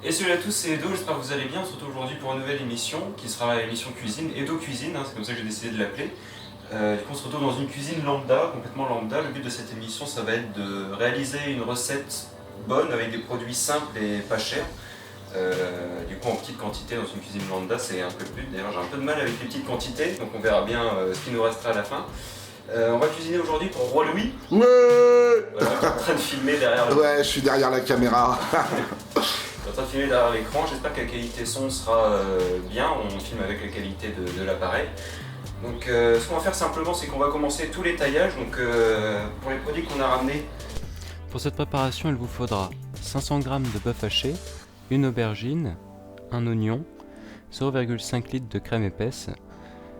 Et salut à tous, c'est Edo, j'espère que vous allez bien. On se retrouve aujourd'hui pour une nouvelle émission qui sera l'émission cuisine, Edo Cuisine, c'est comme ça que j'ai décidé de l'appeler. Du coup, on se retrouve dans une cuisine lambda, complètement lambda. Le but de cette émission, ça va être de réaliser une recette bonne avec des produits simples et pas chers. Du coup, en petite quantité dans une cuisine lambda, c'est un peu le but. D'ailleurs, j'ai un peu de mal avec les petites quantités, donc on verra bien ce qui nous restera à la fin. On va cuisiner aujourd'hui pour Roi Louis. Ouais. Voilà, on est en train de filmer derrière le... Ouais, je suis derrière la caméra. Je suis en train de filmer derrière l'écran, j'espère que la qualité son sera bien, on filme avec la qualité de l'appareil. Donc ce qu'on va faire simplement, c'est qu'on va commencer tous les taillages. Donc pour les produits qu'on a ramenés. Pour cette préparation, il vous faudra 500 g de bœuf haché, une aubergine, un oignon, 0,5 litre de crème épaisse,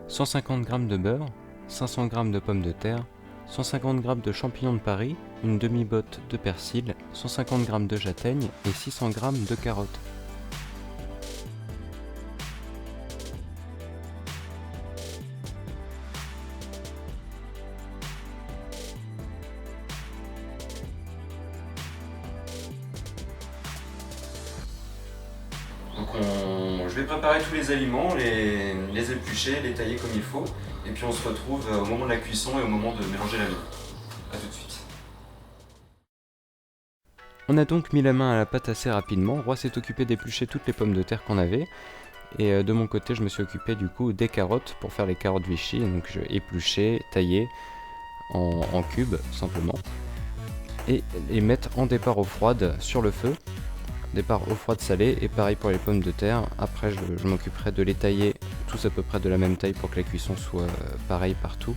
150 g de beurre, 500 g de pommes de terre, 150 g de champignons de Paris, une demi-botte de persil, 150 g de châtaigne et 600 g de carottes. Donc je vais préparer tous les aliments, les éplucher, les tailler comme il faut. Et puis on se retrouve au moment de la cuisson et au moment de mélanger la viande. A tout de suite. On a donc mis la main à la pâte assez rapidement. Roi s'est occupé d'éplucher toutes les pommes de terre qu'on avait. Et de mon côté, je me suis occupé du coup des carottes pour faire les carottes Vichy. Donc je épluchais, taillais en cubes simplement. Et les mettre en départ eau froide sur le feu. Départ eau froide salée, et pareil pour les pommes de terre. Après je m'occuperai de les tailler tous à peu près de la même taille pour que la cuisson soit pareille partout.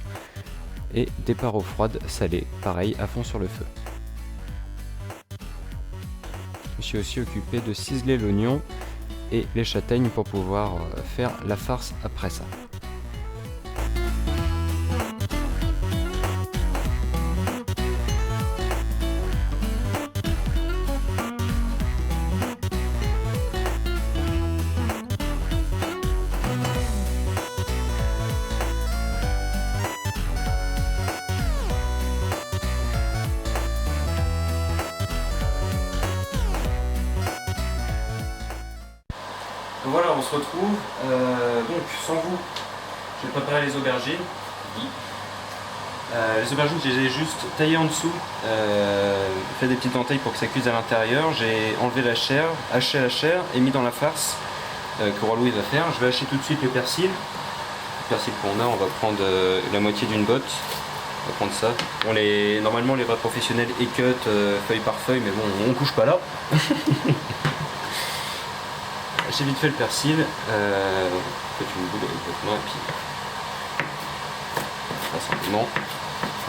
Et départ eau froide salée, pareil à fond sur le feu. Je me suis aussi occupé de ciseler l'oignon et les châtaignes pour pouvoir faire la farce après ça. Donc voilà, on se retrouve. Donc sans vous, je vais préparer les aubergines. Les aubergines, je les ai juste taillées en dessous, fait des petites entailles pour que ça cuise à l'intérieur. J'ai enlevé la chair, haché la chair et mis dans la farce que Roi Louis va faire. Je vais hacher tout de suite le persil. Le persil qu'on a, on va prendre la moitié d'une botte. On va prendre ça. Bon, normalement, les vrais professionnels écut feuille par feuille, mais bon, on couche pas là. J'ai vite fait le persil, faites une boule avec votre main et puis là, simplement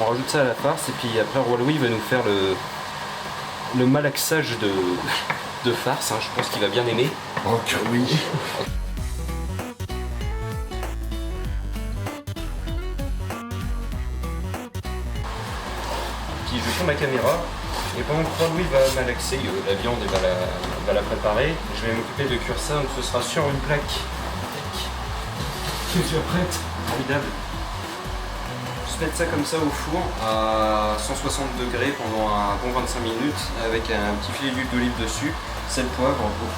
on rajoute ça à la farce et puis après Roi Louis va nous faire le malaxage de farce, hein. Je pense qu'il va bien aimer. Oh que oui. Puis je tourne ma caméra et pendant que Roi Louis va malaxer la viande et va la préparer, je vais m'occuper de cuire ça, donc ce sera sur une plaque qui est déjà prête, formidable. Juste mettre ça comme ça au four à 160 degrés pendant un bon 25 minutes avec un petit filet d'huile d'olive dessus, sel, poivre au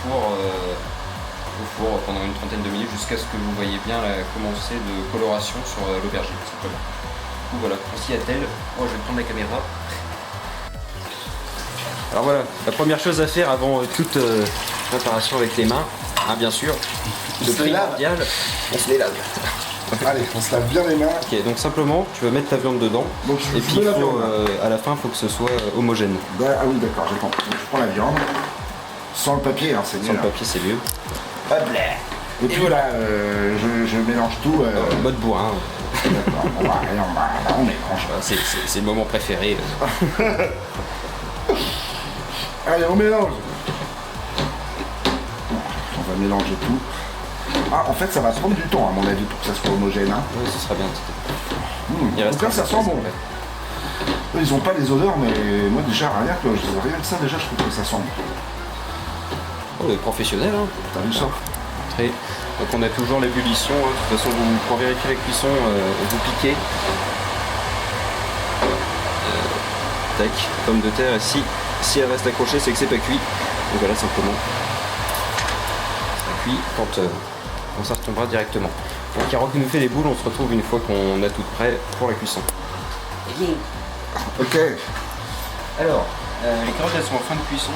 four pendant une trentaine de minutes jusqu'à ce que vous voyez bien la commencée de coloration sur l'aubergine simplement. Du coup voilà, on s'y attelle. Moi je vais prendre la caméra. Alors voilà, la première chose à faire avant toute préparation avec les mains, hein, bien sûr, On se les lave. primordial, on se les lave. Allez, on se lave bien les mains. Ok, donc simplement, tu vas mettre ta viande dedans, Donc, je et puis mets la viande. à la fin, il faut que ce soit homogène. Ah oui, d'accord, j'ai compris. Donc, je prends la viande. Sans le papier, hein, c'est Sans mieux. le papier, c'est mieux. Hop là. Et puis voilà, je mélange tout. Mode bourrin, D'accord, on mélange. voilà, c'est le moment préféré. Allez, on mélange. On va mélanger tout. Ah, en fait, ça va prendre du temps, à mon avis, pour que ça soit homogène. Hein. Oui, ce sera bien. Il En reste tout cas, ça sent bon. Eux, ils ont pas les odeurs, mais moi, déjà, rien que ça, déjà, je trouve que ça sent bon. Oh, les professionnels, hein. T'as vu ça? Très. Donc on a toujours l'ébullition, hein. De toute façon, pour vérifier la cuisson, vous piquez. Tac, pomme de terre, et si elle reste accrochée, c'est que c'est pas cuit. Donc voilà, simplement. cuit quand ça retombera directement. Donc Caro qui nous fait les boules, on se retrouve une fois qu'on a tout prêt pour la cuisson. Ok. Alors, les carottes elles sont en fin de cuisson.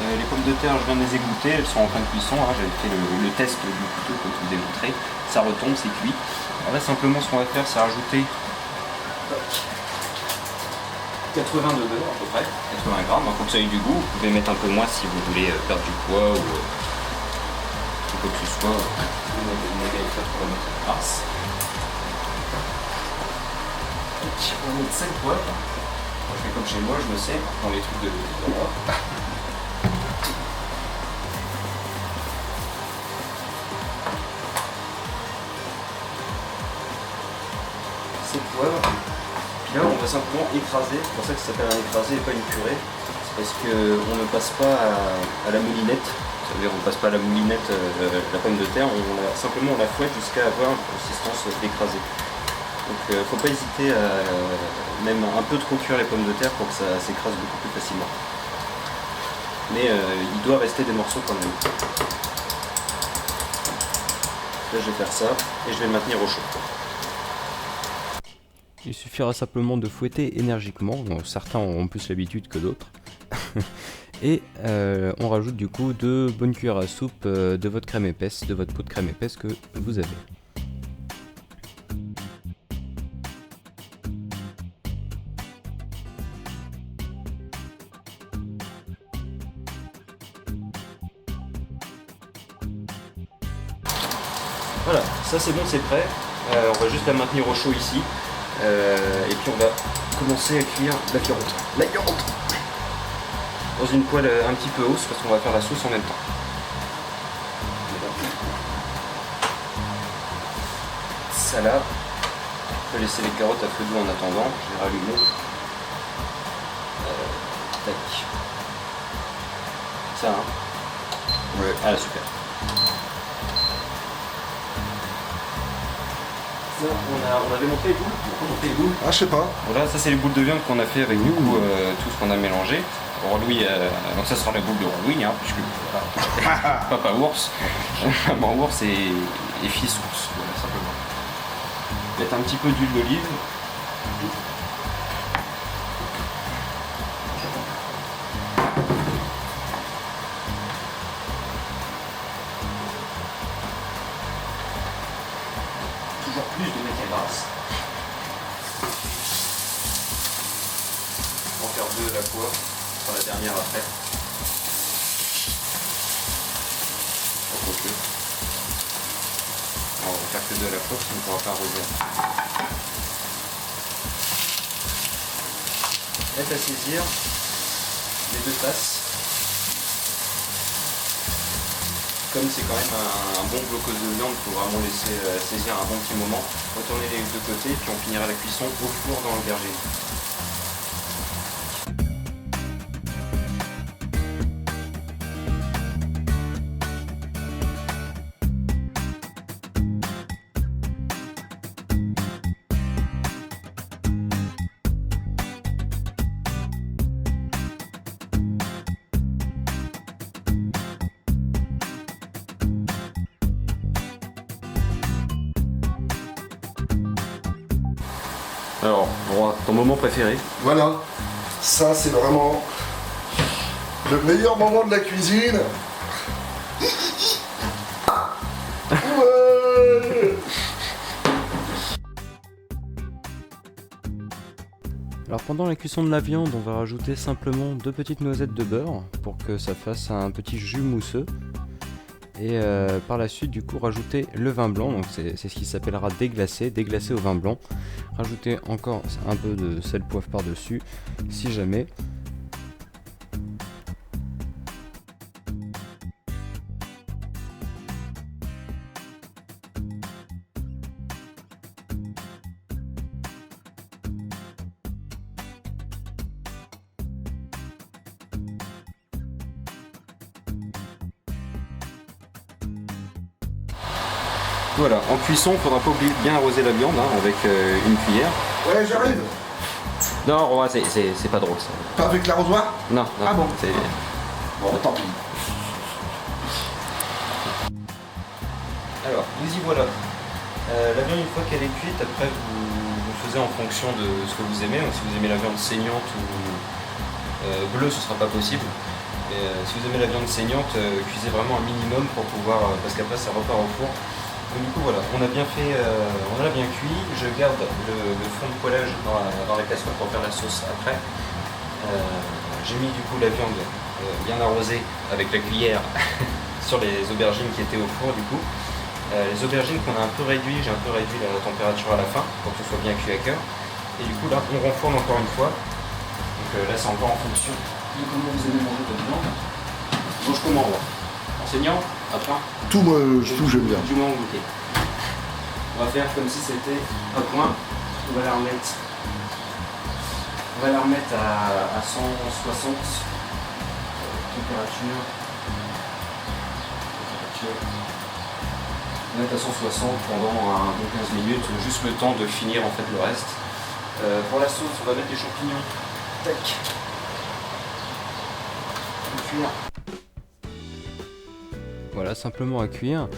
Les pommes de terre, je viens de les égoutter, elles sont en fin de cuisson. Hein. J'avais fait le test du couteau comme je vous ai montré. Ça retombe, c'est cuit. Alors là, simplement, ce qu'on va faire, c'est rajouter 80 de beurre à peu près, 80 grammes. Donc, faut que ça ait du goût. Vous pouvez mettre un peu moins si vous voulez perdre du poids ou quoi que ce soit. Vous n'avez pas trop la mettre grasse. On va mettre 5 poivres. Je fais comme chez moi, je me sais, dans les trucs de l'Europe. C'est poivre. Puis là, on va simplement écraser. C'est pour ça que ça s'appelle un écrasé et pas une purée. C'est parce qu'on ne passe pas à la moulinette. C'est-à-dire on ne passe pas à la moulinette la pomme de terre. Simplement on la fouette jusqu'à avoir une consistance d'écrasé. Donc il ne faut pas hésiter à même un peu trop cuire les pommes de terre pour que ça s'écrase beaucoup plus facilement. Mais il doit rester des morceaux quand même. Là je vais faire ça et je vais le maintenir au chaud. Il suffira simplement de fouetter énergiquement, donc certains ont plus l'habitude que d'autres. Et on rajoute du coup 2 bonnes cuillères à soupe de votre crème épaisse, de votre pot de crème épaisse que vous avez. Voilà, ça c'est bon, c'est prêt. On va juste la maintenir au chaud ici. Et puis on va commencer à cuire la viande. La viande dans une poêle un petit peu hausse parce qu'on va faire la sauce en même temps. Ça là, on peut laisser les carottes à feu doux en attendant. Je vais rallumer. Tac. Ça hein. Ouais. Ah super. Ça, on avait monté les boules. Ah, je sais pas. Voilà, ça c'est les boules de viande qu'on a fait avec du coup tout ce qu'on a mélangé. Roi Louis, donc ça sera la boule de Roi Louis, hein, puisque voilà, papa ours, maman ours et fils ours, voilà, simplement. Mettre un petit peu d'huile d'olive. Toujours plus de matière grasse. On va faire 2 à la fois, sur la dernière après. On va faire que 2 à la fois, sinon on ne pourra pas arroser. Mettre à saisir les 2 tasses. Comme c'est quand même un bon blocos de viande, il faut vraiment laisser saisir un bon petit moment. Retourner les 2 côtés, puis on finira la cuisson au four dans le verger. Alors, Roi, ton moment préféré? Voilà. Ça, c'est vraiment le meilleur moment de la cuisine. Ouais. Alors pendant la cuisson de la viande, on va rajouter simplement 2 petites noisettes de beurre pour que ça fasse un petit jus mousseux. Et par la suite, du coup, rajouter le vin blanc, donc c'est ce qui s'appellera déglacé au vin blanc. Rajouter encore un peu de sel poivre par-dessus, si jamais. Voilà, en cuisson, il ne faudra pas oublier de bien arroser la viande hein, avec une cuillère. Ouais, j'arrive. Non, Roi, c'est pas drôle ça. Pas avec l'arrosoir? Non, Ah bon? c'est... Bon, tant pis. Alors, nous y voilà. La viande, une fois qu'elle est cuite, après vous faisiez en fonction de ce que vous aimez. Donc, si vous aimez la viande saignante ou bleue, ce ne sera pas possible. Et, si vous aimez la viande saignante, cuisez vraiment un minimum pour pouvoir, parce qu'après ça repart au four. Donc, du coup voilà, on a bien fait, on a bien cuit. Je garde le fond de poêlage dans la casserole pour faire la sauce après. J'ai mis du coup la viande bien arrosée avec la cuillère sur les aubergines qui étaient au four du coup. Les aubergines qu'on a un peu réduit, j'ai un peu réduit la température à la fin pour que ce soit bien cuit à cœur. Et du coup là on renforme encore une fois. Donc là c'est encore en fonction de comment vous aimez manger votre viande. Mange comment roi? Enseignant? À point? Tout, moi, tout j'aime bien. Du moins goûter. On va faire comme si c'était à point. On va la remettre. On va la remettre à 160 température. On va mettre à 160 pendant un bon 15 minutes, juste le temps de finir en fait le reste. Pour la sauce, on va mettre les champignons. Tac. Cuire. Voilà, simplement à cuire.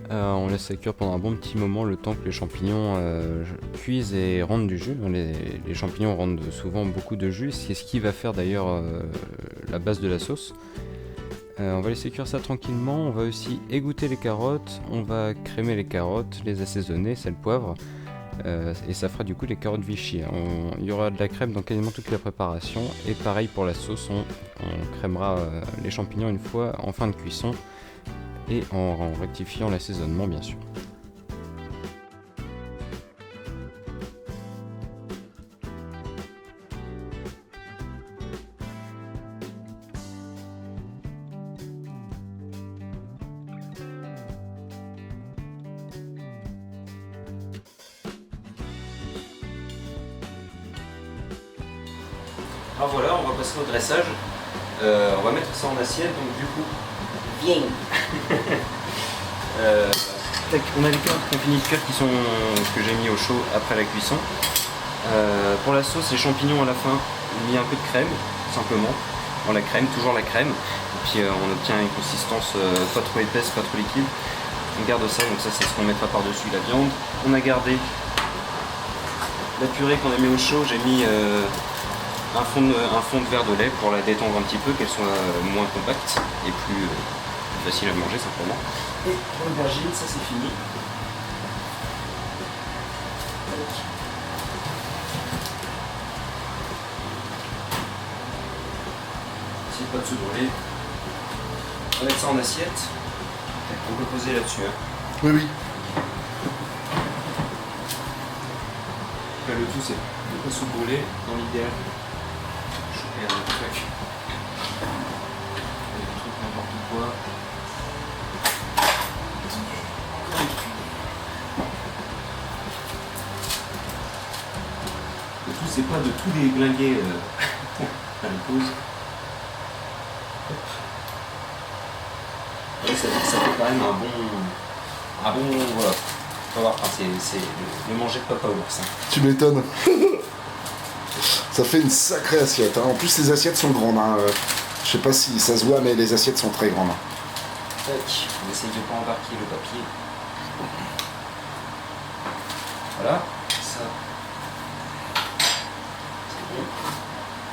On laisse ça cuire pendant un bon petit moment, le temps que les champignons cuisent et rendent du jus. Les champignons rendent souvent beaucoup de jus, c'est ce qui va faire d'ailleurs la base de la sauce. On va laisser cuire ça tranquillement, on va aussi égoutter les carottes, on va crémer les carottes, les assaisonner, sel, poivre, et ça fera du coup les carottes Vichy. Il y aura de la crème dans quasiment toute la préparation, et pareil pour la sauce, on crémera les champignons une fois en fin de cuisson, et en rectifiant l'assaisonnement bien sûr. Alors voilà, on va passer au dressage. On va mettre ça en assiette, donc du coup, viens. On a les carottes qu'on finit de cuire que j'ai mis au chaud après la cuisson. Pour la sauce, les champignons à la fin, on met un peu de crème, simplement. On la crème, toujours la crème. Et puis on obtient une consistance pas trop épaisse, pas trop liquide. On garde ça, donc ça c'est ce qu'on mettra par-dessus la viande. On a gardé la purée qu'on a mis au chaud, j'ai mis un fond de verre de lait pour la détendre un petit peu, qu'elle soit moins compacte et plus facile à manger simplement. Et l'aubergine, ça c'est fini. Essayez pas de se brûler. On va mettre ça en assiette. On peut poser là-dessus. Hein. Oui, oui. Le tout c'est de ne pas se brûler dans l'idéal. Choper un truc. Un truc n'importe quoi. Le tout c'est pas de tout déglinguer à la pause. Ouais, ça fait quand même un bon voilà. On va voir, enfin, c'est le manger de Papa Ours. Hein. Tu m'étonnes. Ça fait une sacrée assiette. Hein. En plus, les assiettes sont grandes. Hein. Je sais pas si ça se voit, mais les assiettes sont très grandes. Tac, on essaye de ne pas embarquer le papier. Voilà, ça. C'est bon.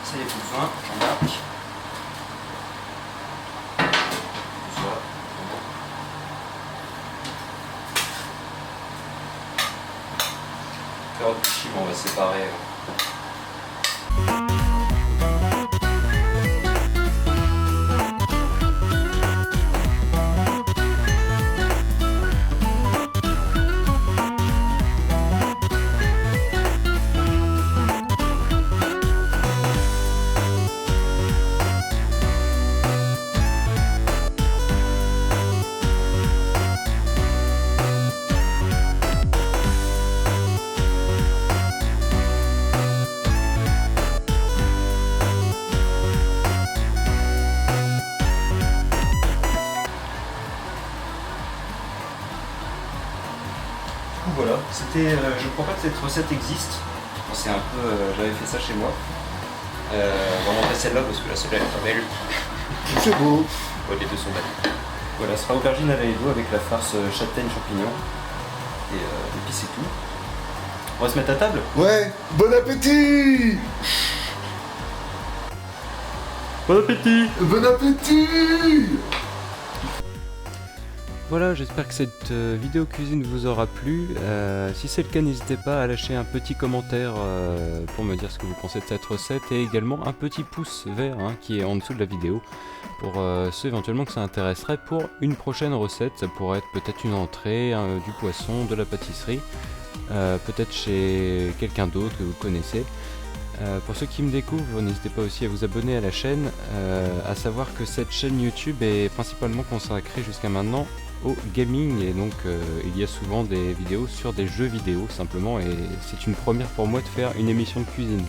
Ça y est, tout fin, j'embarque. Carottes Vichy, on va séparer. Voilà, je crois pas que cette recette existe. C'est un peu, j'avais fait ça chez moi. On va montrer celle-là parce que là celle-là elle est pas belle. C'est beau. Ouais, les deux sont belles. Voilà, ce sera aubergine à l'ail d'eau avec la farce châtaigne champignon. Et puis c'est tout. On va se mettre à table? Ouais, bon appétit! Bon appétit! Bon appétit! Voilà, j'espère que cette vidéo cuisine vous aura plu. Si c'est le cas, n'hésitez pas à lâcher un petit commentaire pour me dire ce que vous pensez de cette recette et également un petit pouce vert qui est en dessous de la vidéo pour ceux éventuellement que ça intéresserait pour une prochaine recette. Ça pourrait être peut-être une entrée, du poisson, de la pâtisserie, peut-être chez quelqu'un d'autre que vous connaissez. Pour ceux qui me découvrent, n'hésitez pas aussi à vous abonner à la chaîne, à savoir que cette chaîne YouTube est principalement consacrée jusqu'à maintenant au gaming et donc il y a souvent des vidéos sur des jeux vidéo simplement et c'est une première pour moi de faire une émission de cuisine.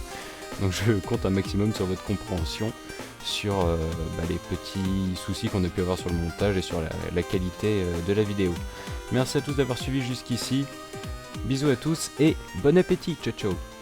Donc je compte un maximum sur votre compréhension sur les petits soucis qu'on a pu avoir sur le montage et sur la qualité de la vidéo. Merci à tous d'avoir suivi jusqu'ici, bisous à tous et bon appétit, ciao ciao.